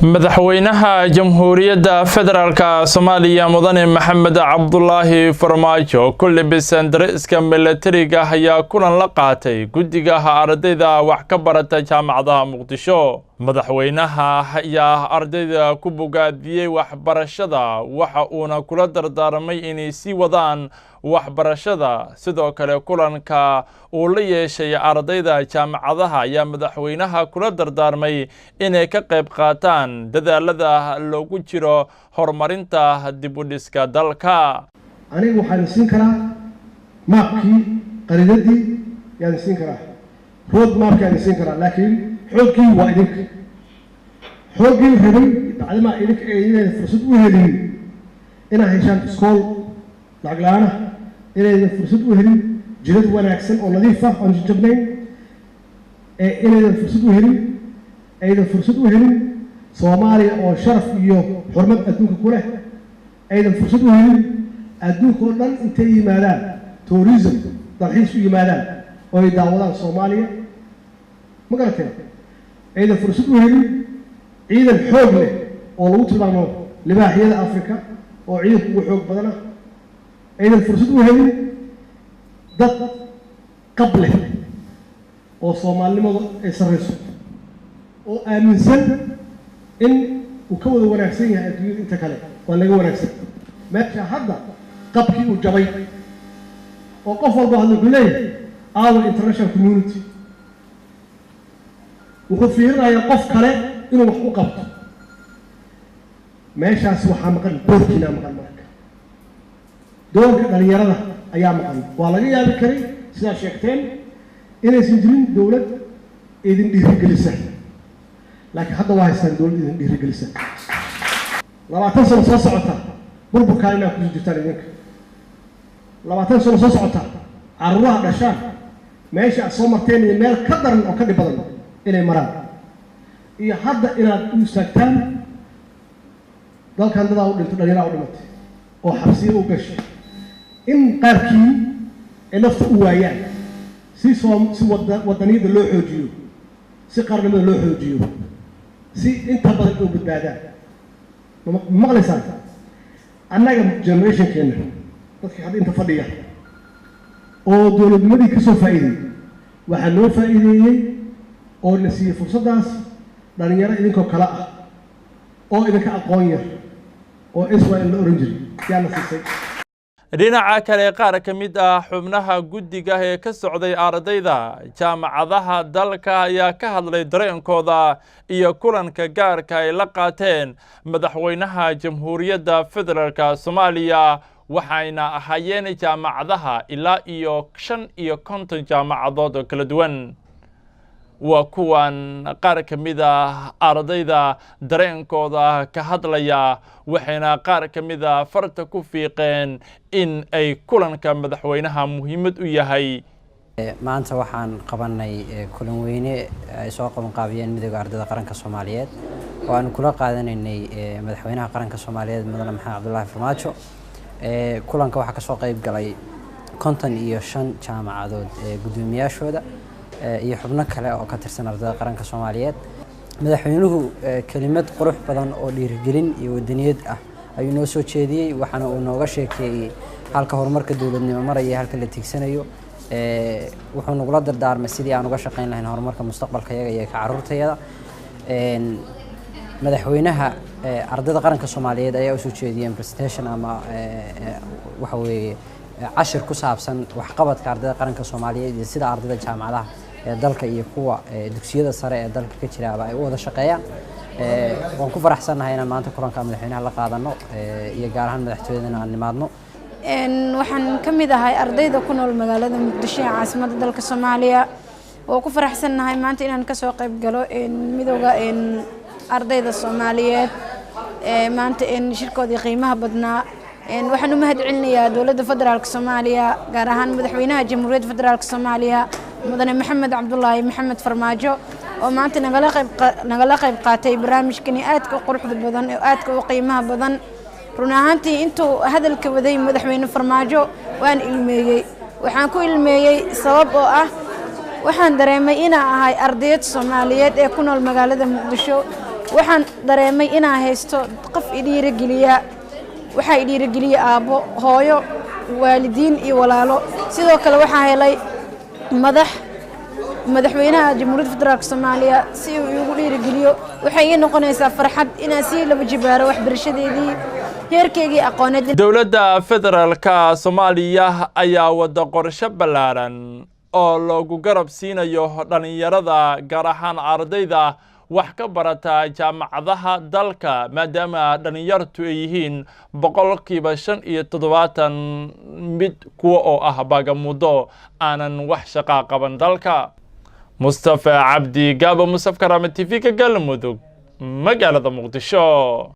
madaxweynaha jamhuuriyadda federaalka Soomaaliya mudane Maxamed Cabdullaahi Farmaajo kulli bisan dariska militariga ayaa kulan la qaatay guddiga ardayda wax ka barata jaamacadaha Muqdisho madaxweynaha ayaa ardayda ku bogaadiyay waxbarashada waxa uuna kula dardaarmay inay sii wadaan waxbarashada sidoo kale kulanka uu la yeeshay ardayda jaamacadaha ayaa madaxweynaha kula dardaarmay inay ka qayb qaataan dadaalada loogu jiro horumarinta dib u dhiska dalka anigu waxaan siin karaa maapkii qaridadii yaan siin karaa road map yaan siin karaa laakiin xoogii waa idinka xoogii rabay bacdama idinka ay fursad u helin inay heshaan iskool lacag la'aan inay fursad u helin jilad wanaagsan oo nadiif ah oo jabnayn inay fursad u helin aydan fursad u helin Soomaaliya oo sharaf iyo xurmad adduunka ku leh aydan fursad u helin adduunka oo dhan intay yimaadaan tourism dalxiis u yimaadaan oo ay daawadaan Soomaaliya ma garatay aydan fursad u helin ciidan xoog leh oo lagu tilmaamo libaaxyada Afrika oo ciidanku ugu xoog badan aydan fursad u helin dad qable oo Soomaalinimadu ay sareyso oo aaminsan in uu ka wada wanaagsan yahay adduunyada inta kale waa laga wanaagsan meesha hadda qabkii uu jabay oo qof walba hadda ku leeyahay our international community wuxuu fiirinayaa qof kale inuu wax u qabto meeshaas waxaa maqan doorkiina maqan marka doorka dhalinyarada ayaa maqan waa laga yaabi karay sidaa sheegteen inaysan jirin dowlad idin dhiirigelisa laakiin hadda waa haystaan dowlad idin dhiirigelisa 20 sano soo socota burburka inaa ku jirtaan idinka 20 sano soo socota carruuraha dhashaan meesha soo marteen iyo meel ka daran oo ka dhib badan inay maraan iyo hadda inaad u istaagtaan dalkan dadaa u dhinto dhalinyarada u dhimatay oo xabsiyo u gashay in qaarkii ay nafta u waayaan si wadaniyada loo xoojiyo si qaranimada loo xoojiyo si inta badan oo badbaadaan maqlaysaan annaga generationkeena dadkii hadda inta fadhiya oo dowladnimadii ka soo faa'iiday waxaa noo faa'iideeyey oo la siiyey fursadaas dhalinyaro idinkoo kale ah oo idinka aqoon yar oo Israel la oran jiray yaa la siisay dhinaca kale qaar ka mid ah xubnaha guddiga ee ka socday ardayda jaamacadaha dalka ayaa ka hadlay dareenkooda iyo kulanka gaarka ay la qaateen madaxweynaha jamhuuriyadda federaalka Soomaaliya waxayna ahaayeen jaamacadaha ilaa iyo 55 jaamacadood oo kala duwan waa kuwan qaar ka mid ah ardayda dareenkooda ka hadlaya waxayna qaar ka mid ah farta ku fiiqeen in ay kulanka madaxweynaha muhiimad u yahay maanta waxaan qabanay kulan weyne ay soo qaban qaabiyeen midowga ardayda qaranka Soomaaliyeed oo aan kula qaadanaynay madaxweynaha qaranka Soomaaliyeed mudane Maxamed Cabdullaahi Farmaajo kulanka waxa ka soo qayb galay 55 jaamacadood gudoomiyaashooda iyo xubno kale oo ka tirsan ardayda qaranka Soomaaliyeed madaxweynuhu kelimad qurux badan oo dhiirigelin iyo wadaniyad ah ayuu noo soo jeediyay waxaana uu nooga sheekeeyay halka horumarka dawladnimo maraya halka la tiigsanayo wuxuu nagula dardaarmay sidii aan uga shaqeyn lahayn horumarka mustaqbalka iyaga iyo ka carruurtayada madaxweynaha ardayda qaranka Soomaaliyeed ayaa u soo jeediyay presentation ama waxa weeye cashir ku saabsan waxqabadka ardayda qaranka Soomaaliyeed iyo sida ardayda jaamacadaha dalka iyo kuwa dugsiyada sare ee dalka ka jira ay u wada shaqeeyaan waan ku faraxsanahay inaan maanta kulanka madaxweynaha la qaadano iyo gaar ahaan madaxtooyada aan nimaadno waxaan ka mid ahay ardayda ku nool magaalada Muqdisho ee caasimadda dalka Soomaaliya oo ku faraxsanahay maanta inaan ka soo qayb galo midowga ardayda Soomaaliyeed maanta shirkoodii qiimaha badnaa waxaan u mahadcelinayaa dowladda federaalka Soomaaliya gaar ahaan madaxweynaha jamhuuriyadda federaalka Soomaaliya mudane Maxamed Cabdullaahi Maxamed Farmaajo oo maanta nagala qayb qaatay barnaamijkan aadka quruxda badan oo aadka u qiimaha badan run ahaantii intuu hadalka waday madaxweyne Farmaajo waan ilmeeyay waxaan ku ilmeeyay sabab oo ah waxaan dareemay inaan ahay ardayad Soomaaliyeed ee ku nool magaalada Muqdisho waxaan dareemay inaan haysto qof i dhiirigeliya waxaa i dhiirigeliya aabbo hooyo waalidiin iyo walaalo sidoo kale waxaan helay madaxweynaha jamhuuriyadda federaalka Soomaaliya si uu igu dhiirigeliyo waxay ii noqonaysaa farxad inaan sii laba jibaaro waxbarashadeedii heerkeygii aqooneed. dowladda federaalka Soomaaliya ayaa wada qorshe ballaaran oo loogu garab siinayo dhalinyarada gaar ahaan ardayda wax ka barata jaamacadaha dalka maadaama dhalinyartu ay yihiin 75% mid kuwa oo ah bagamudo aanan wax shaqo qaban dalka. Mustafa Cabdi Gabo Musaf Karama TV ka Galmudug magaalada Muqdisho.